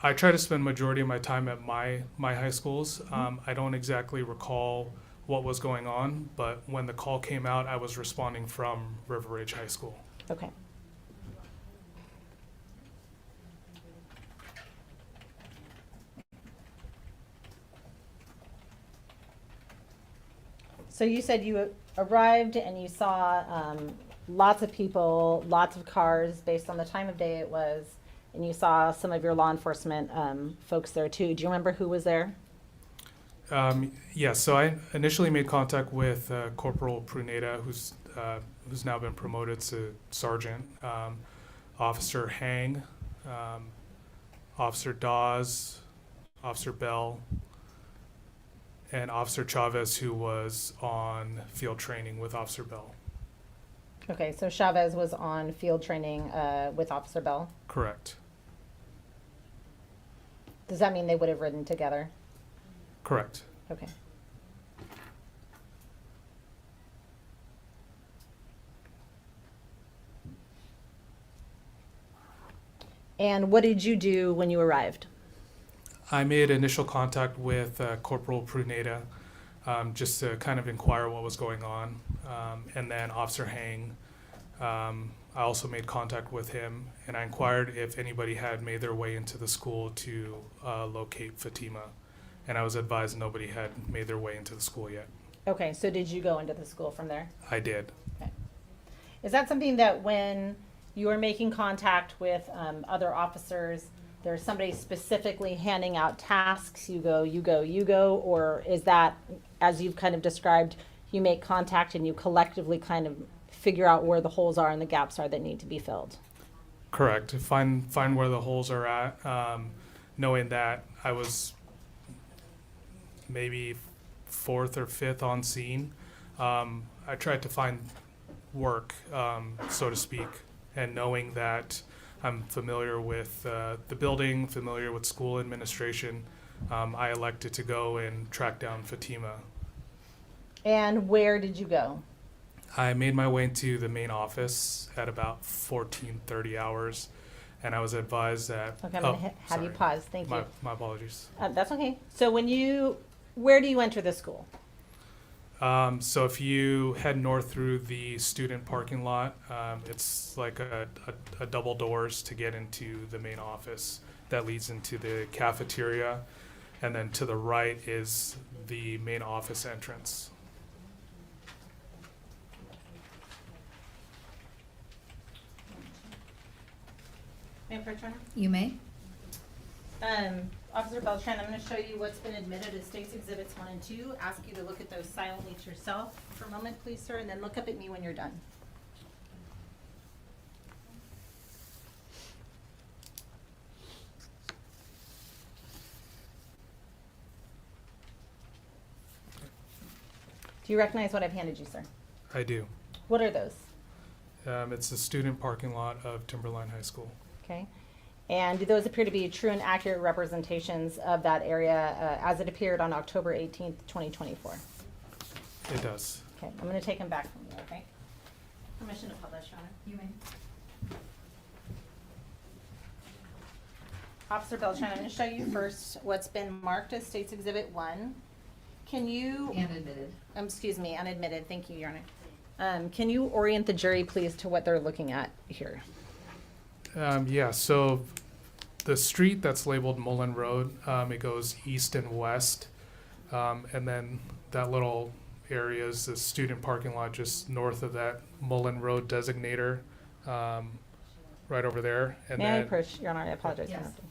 I try to spend majority of my time at my high schools. I don't exactly recall what was going on, but when the call came out, I was responding from River Ridge High School. Okay. So you said you arrived and you saw lots of people, lots of cars based on the time of day it was, and you saw some of your law enforcement folks there too. Do you remember who was there? Yes, so I initially made contact with Corporal Pruneda, who's now been promoted to sergeant, Officer Hang, Officer Dawes, Officer Bell, and Officer Chavez, who was on field training with Officer Bell. Okay, so Chavez was on field training with Officer Bell. Correct. Does that mean they would have ridden together? Correct. Okay. And what did you do when you arrived? I made initial contact with Corporal Pruneda just to kind of inquire what was going on. And then Officer Hang, I also made contact with him, and I inquired if anybody had made their way into the school to locate Fatima. And I was advised nobody had made their way into the school yet. Okay, so did you go into the school from there? I did. Okay. Is that something that when you are making contact with other officers, there's somebody specifically handing out tasks, you go, or is that, as you've kind of described, you make contact and you collectively kind of figure out where the holes are and the gaps are that need to be filled? Correct. Find where the holes are at, knowing that I was maybe 4th or 5th on scene. I tried to find work, so to speak, and knowing that I'm familiar with the building, familiar with school administration, I elected to go and track down Fatima. And where did you go? I made my way into the main office at about 14:30 hours, and I was advised that. Okay, I'm gonna have you sorry. pause, thank you. My apologies. That's okay. So where do you enter the school? So if you head north through the student parking lot, it's like a double doors to get into the main office that leads into the cafeteria, and then to the right is the main office entrance. Mayor Pertrona? You may. Officer Beltran, I'm going to show you what's been admitted as State's Exhibits 1 and 2. Ask you to look at those silently to yourself for a moment, please, sir, and then look up at me when you're done. Do you recognize what I've handed you, sir? I do. What are those? It's the student parking lot of Timberline High School. Okay. And do those appear to be true and accurate representations of that area as it appeared on October 18th, 2024? It does. Okay, I'm going to take them back from you, okay? Permission to publish, Your Honor. You may. Officer Beltran, I'm going to show you first what's been marked as State's Exhibit 1. Can you, And admitted. excuse me, unadmitted, thank you, Your Honor. Can you orient the jury, please, to what they're looking at here? Yeah, so the street that's labeled Mullen Road, it goes east and west. And then that little area is the student parking lot just north of that Mullen Road designator, right over there. And May I then, approach, Your Honor? I apologize. for Yes. interrupting.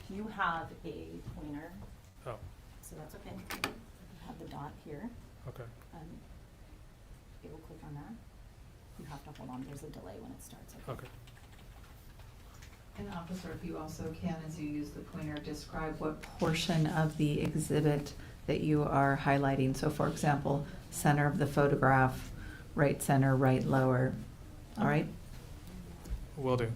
Do you have a pointer? oh, So that's okay. You have the dot here. okay. It will click on that. You have to hold on. There's a delay when it starts. Okay. And officer, if you also can, as you use the pointer, describe what portion of the exhibit that you are highlighting. So for example, center of the photograph, right center, right lower. All right? Will do.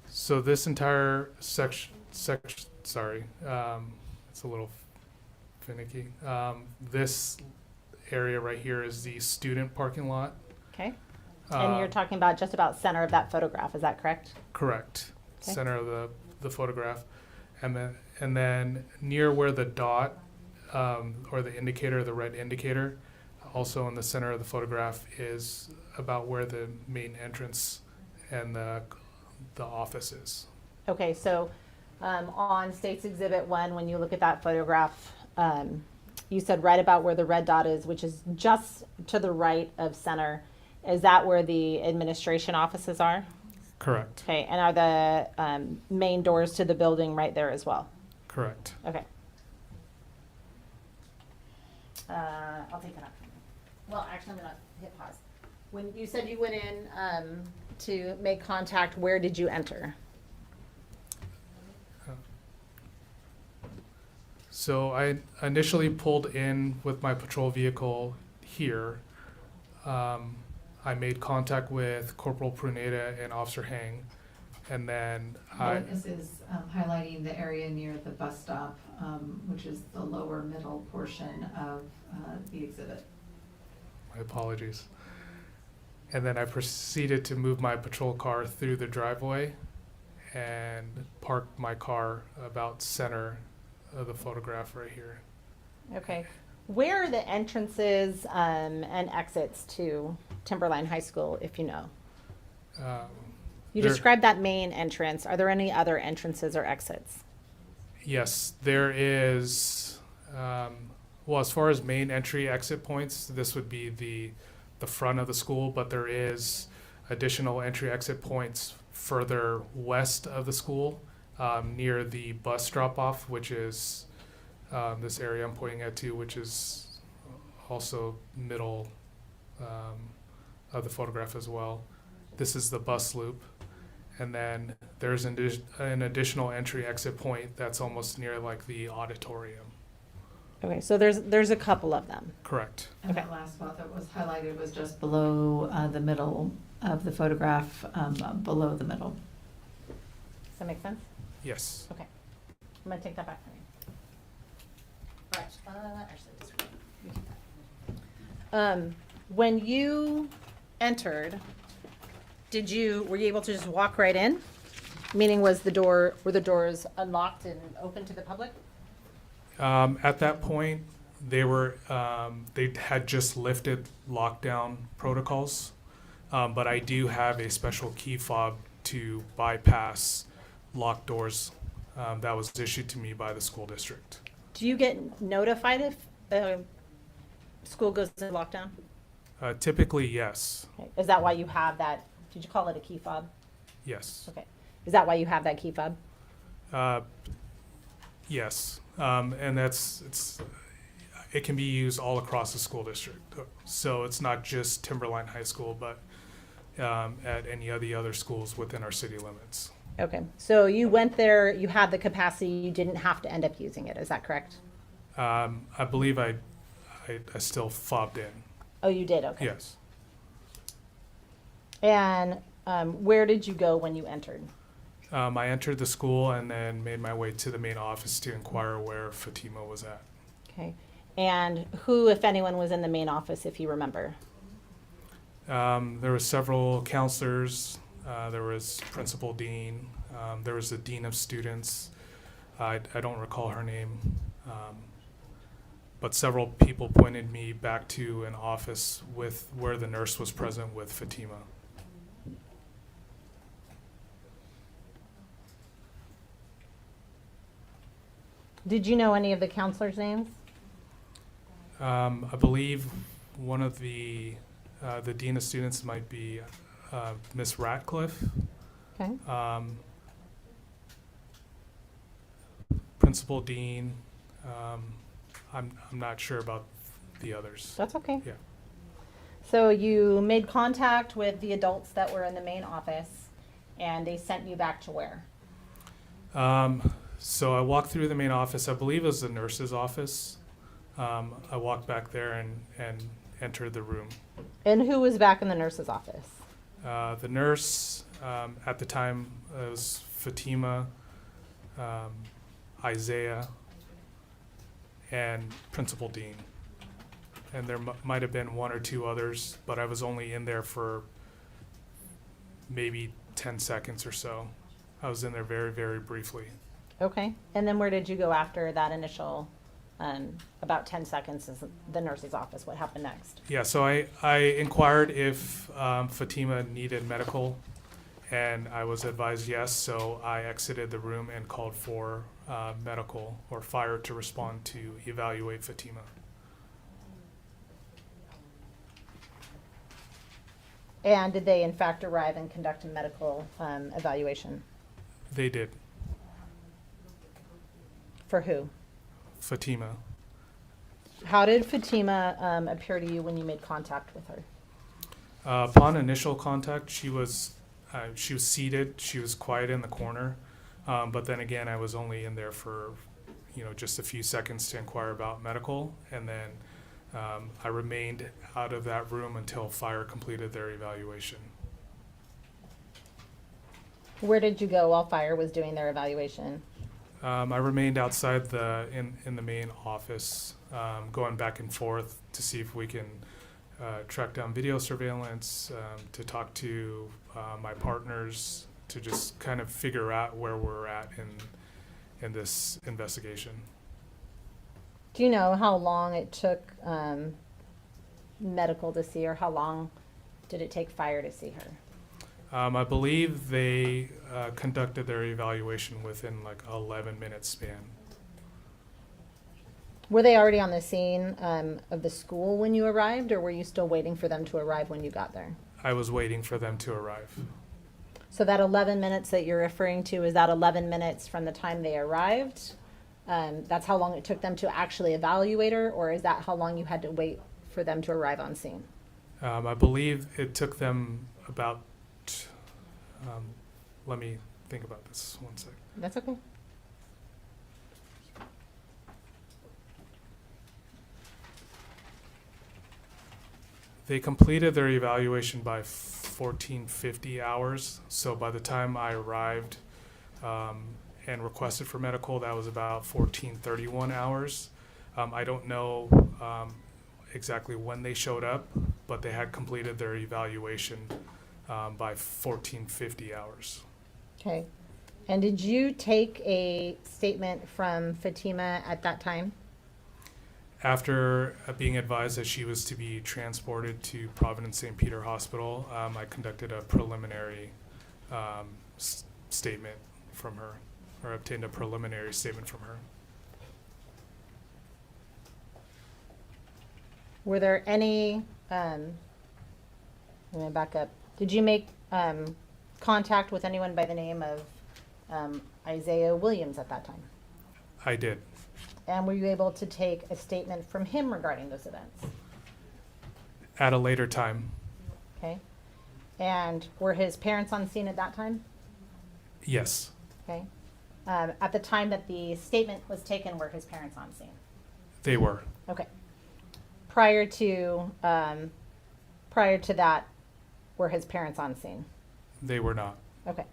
So this entire section, sorry, it's a little finicky. This area right here is the student parking lot. Okay. And you're talking about just about center of that photograph. Is that correct? Correct. Okay. Center of the photograph. And then near where the dot, or the indicator, the red indicator, also in the center of the photograph is about where the main entrance and the office is. Okay. So on State's Exhibit 1, when you look at that photograph, you said right about where the red dot is, which is just to the right of center. Is that where the administration offices are? Correct. Okay. And are the main doors to the building right there as well? Correct. Okay. I'll take that out. Well, actually, I'm gonna hit pause. When you said you went in to make contact, where did you enter? So I initially pulled in with my patrol vehicle here. I made contact with Corporal Pruneda and Officer Hang, and then This is highlighting the area near the bus stop, which is the lower middle portion of the exhibit. my apologies. And then I proceeded to move my patrol car through the driveway and parked my car about center of the photograph right here. Okay. Where are the entrances and exits to Timberline High School, if you know? You There- described that main entrance. Are there any other entrances or exits? Yes, there is, well, as far as main entry exit points, this would be the front of the school, but there is additional entry exit points further west of the school, near the bus drop-off, which is this area I'm pointing at too, which is also middle of the photograph as well. This is the bus loop. And then there's an additional entry exit point that's almost near like the auditorium. Okay, so there's a couple of them. Correct. And that last spot that was highlighted was just below the middle of the photograph, below the middle. Does that make sense? Yes. Okay. I'm gonna take that back from you. All right, actually, just you keep that. When you entered, were you able to just walk right in? Meaning were the doors unlocked and open to the public? At that point, they had just lifted lockdown protocols, but I do have a special key fob to bypass locked doors that was issued to me by the school district. Do you get notified if school goes into lockdown? Typically, yes. Okay. Is that why you have that? Did you call it a key fob? Yes. Okay. Is that why you have that key fob? Yes. And it can be used all across the school district. So it's not just Timberline High School, but at any of the other schools within our city limits. Okay. So you went there, you had the capacity, you didn't have to end up using it. Is that correct? I believe I still fobbed in. Oh, you did, okay. Yes. And where did you go when you entered? I entered the school and then made my way to the main office to inquire where Fatima was at. Okay. And who, if anyone, was in the main office, if you remember? There were several counselors. There was Principal Dean. There was the Dean of Students. I don't recall her name. But several people pointed me back to an office with where the nurse was present with Fatima. Did you know any of the counselors' names? I believe one of the Dean of Students might be Miss Ratcliffe. Okay. Principal Dean. I'm not sure about the others. That's okay. Yeah. So you made contact with the adults that were in the main office, and they sent you back to where? So I walked through the main office. I believe it was the nurse's office. I walked back there and entered the room. And who was back in the nurse's office? The nurse at the time was Fatima, Isaiah, and Principal Dean. And there might have been one or two others, but I was only in there for maybe 10 seconds or so. I was in there very, very briefly. Okay. And then where did you go after that initial, about 10 seconds is the nurse's office? What happened next? Yeah, so I inquired if Fatima needed medical, and I was advised yes, so I exited the room and called for medical or fire to respond to evaluate Fatima. And did they in fact arrive and conduct a medical evaluation? They did. For who? Fatima. How did Fatima appear to you when you made contact with her? Upon initial contact, she was seated. She was quiet in the corner, but then again, I was only in there for, just a few seconds to inquire about medical, and then I remained out of that room until fire completed their evaluation. Where did you go while fire was doing their evaluation? I remained outside in the main office, going back and forth to see if we can track down video surveillance, to talk to my partners, to just kind of figure out where we're at in this investigation. Do you know how long it took medical to see her? How long did it take fire to see her? I believe they conducted their evaluation within like 11-minute span. Were they already on the scene of the school when you arrived, or were you still waiting for them to arrive when you got there? I was waiting for them to arrive. So that 11 minutes that you're referring to, is that 11 minutes from the time they arrived? That's how long it took them to actually evaluate her, or is that how long you had to wait for them to arrive on scene? I believe it took them about, let me think about this 1 second. That's okay. They completed their evaluation by 1450 hours. So by the time I arrived and requested for medical, that was about 1431 hours. I don't know exactly when they showed up, but they had completed their evaluation by 1450 hours. Okay. And did you take a statement from Fatima at that time? After being advised that she was to be transported to Providence St. Peter Hospital, I conducted a preliminary statement from her, or obtained a preliminary statement from her. Were there any, let me back up. Did you make contact with anyone by the name of Isaiah Williams at that time? I did. And were you able to take a statement from him regarding those events? At a later time, Okay. And were his parents on scene at that time? yes. Okay. At the time that the statement was taken, were his parents on scene? They were. Okay. Prior to that, were his parents on scene? They were not. Okay.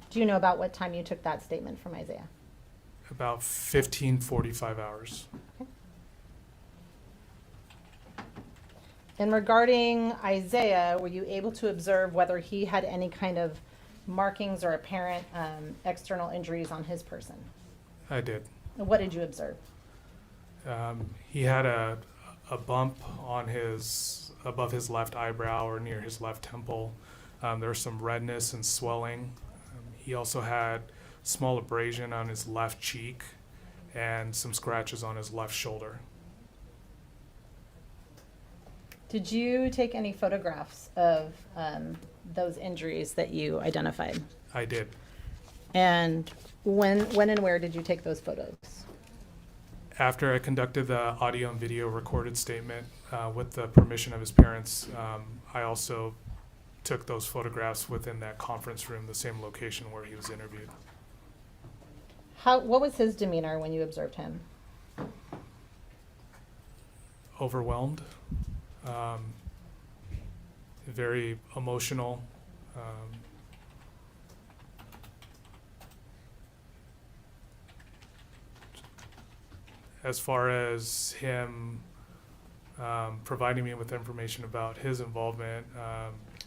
Do you know about what time you took that statement from Isaiah? About 15:45 hours. And regarding Isaiah, were you able to observe whether he had any kind of markings or apparent external injuries on his person? I did. What did you observe? He had a bump on above his left eyebrow or near his left temple. There was some redness and swelling. He also had small abrasion on his left cheek and some scratches on his left shoulder. Did you take any photographs of those injuries that you identified? I did. And when and where did you take those photos? After I conducted the audio and video recorded statement with the permission of his parents, I also took those photographs within that conference room, the same location where he was interviewed. What was his demeanor when you observed him? Overwhelmed, very emotional. As far as him providing me with information about his involvement,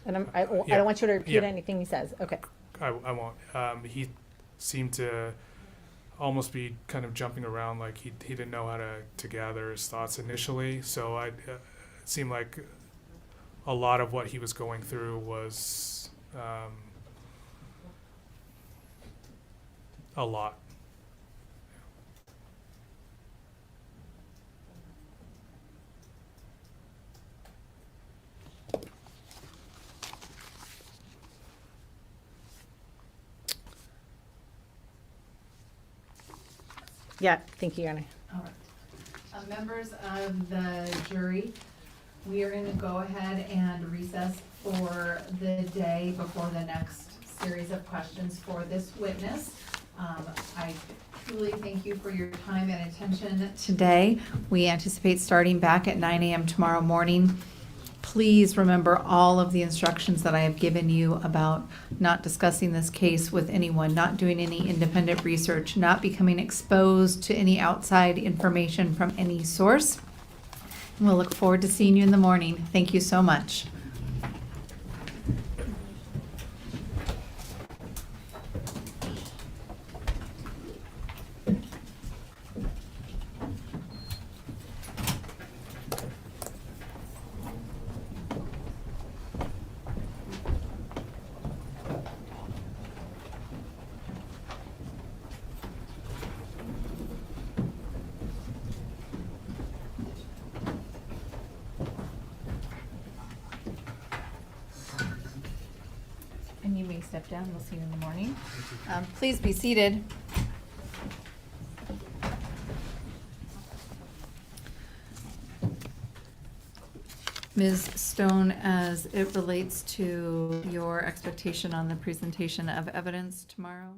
And I Yeah. don't want you to repeat Yeah. anything he says. Okay. I won't. He seemed to almost be kind of jumping around, like he didn't know how to gather his thoughts initially. So it seemed like a lot of what he was going through was a lot. Yeah, thank you, Your Honor. All right. Members of the jury, we are going to go ahead and recess for the day before the next series of questions for this witness. I truly thank you for your time and attention today. We anticipate starting back at 9 a.m. tomorrow morning. Please remember all of the instructions that I have given you about not discussing this case with anyone, not doing any independent research, not becoming exposed to any outside information from any source. And we'll look forward to seeing you in the morning. Thank you so much. And you may step down. We'll see you in the morning. Please be seated. Ms. Stone, as it relates to your expectation on the presentation of evidence tomorrow?